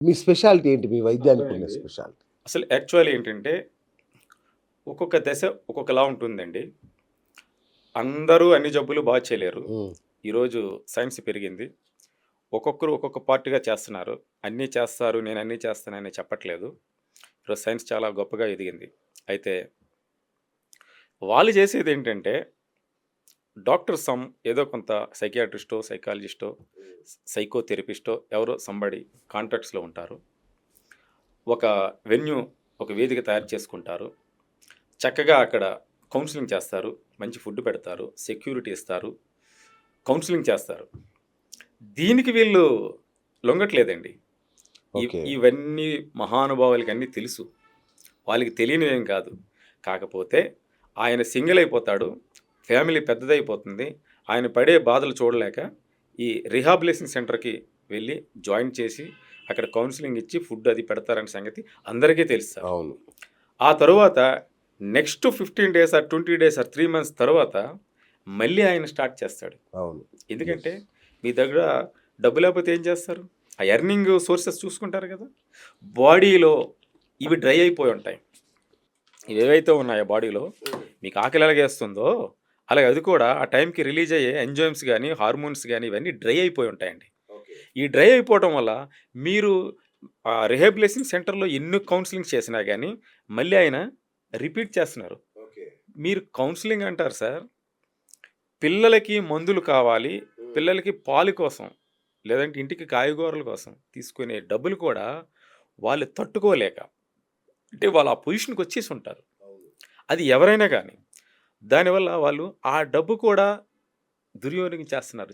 మీ speciality ఏంటి? మీ వైద్యానికి ఉన్న అవునండి. స్పెషాలిటీ? అసలు యాక్చువల్ ఏంటంటే, ఒక్కొక్క దశ ఒక్కొక్కలా ఉంటుందండి. అందరూ అన్ని జబ్బులు చేయలేరు. హ్మ్. ఈరోజు సైన్స్ పెరిగింది. ఒక్కొక్కరు ఒక్కొక్క పార్ట్‌గా చేస్తున్నారు. అన్నీ చేస్తారు, నేనన్నీ చేస్తానని చెప్పట్లేదు. ఈరోజు సైన్స్ చాలా గొప్పగా ఎదిగింది. అయితే వాళ్ళు చేసేదేంటంటే, డాక్టర్ ఏదో కొంత సైకియాట్రిస్టో, సైకాలజిస్టో, సైకోథెరపిస్టో ఎవరో సంబడి కాంటాక్ట్స్‌లో ఉంటారు. ఒక వెన్యూ, ఒక వేదిక తయారు చేసుకుంటారు. చక్కగా అక్కడ కౌన్సెలింగ్ చేస్తారు. మంచి ఫుడ్ పెడతారు. సెక్యూరిటీ ఇస్తారు. కౌన్సెలింగ్ చేస్తారు. దీనికి వీళ్ళు లొంగట్లేదండి. ఓకే. ఇవన్నీ మహానుభావులకి అన్నీ తెలుసు. వాళ్ళకి తెలియనివేం కాదు. కాకపోతే ఆయన సింగిల్ అయిపోతాడు. ఫ్యామిలీ పెద్దదైపోతుంది. ఆయన పడే బాధలు చూడలేక ఈ రిహాబిలిటేషన్ సెంటర్‌కి వెళ్ళి జాయిన్ చేసి అక్కడ కౌన్సెలింగ్ ఇచ్చి ఫుడ్ అది పెడతారనే సంగతి అందరికీ తెలుసు సార్. అవును. ఆ తరువాత next 15 days or 20 days or 3 months తర్వాత మళ్ళీ ఆయన స్టార్ట్ చేస్తాడు. అవును. యెస్. ఎందుకంటే మీ దగ్గర డబ్బు లేకపోతే ఏం చేస్తారు? ఆ ఎర్నింగ్ సోర్సెస్ చూసుకుంటారు కదా! బాడీలో ఇవి డ్రై అయిపోయి ఉంటాయి. ఇవేవైతే ఉన్నాయో బాడీలో మీకు ఆకలి ఎలాగేస్తుందో, అలాగే అది కూడా ఆ టైంకి రిలీజ్ అయ్యే ఎంజైమ్స్ గాని, హార్మోన్స్ గాని ఇవన్నీ డ్రై అయిపోయి ఉంటాయండి. ఓకే. ఈ డ్రై అయిపోవటం వల్ల మీరు రిహాబిలిటేషన్ సెంటర్‌లో ఎన్ని కౌన్సెలింగ్స్ చేసినా గాని మళ్ళీ ఆయన రిపీట్ చేస్తున్నారు. ఓకే. మీరు కౌన్సెలింగ్ అంటారు సార్. పిల్లలకి మందులు కావాలి. హ్మ్. పిల్లలకి పాలు కోసం, లేదంటే ఇంటికి కాయగూరల కోసం తీసుకునే డబ్బులు కూడా వాళ్ళు తట్టుకోలేక, అంటే వాళ్ళు ఆ పొజిషన్‌కొచ్చేసి ఉంటారు. అవును. అది ఎవరైనా గాని. దానివల్ల వాళ్ళు ఆ డబ్బు కూడా దుర్వినియోగం చేస్తున్నారు.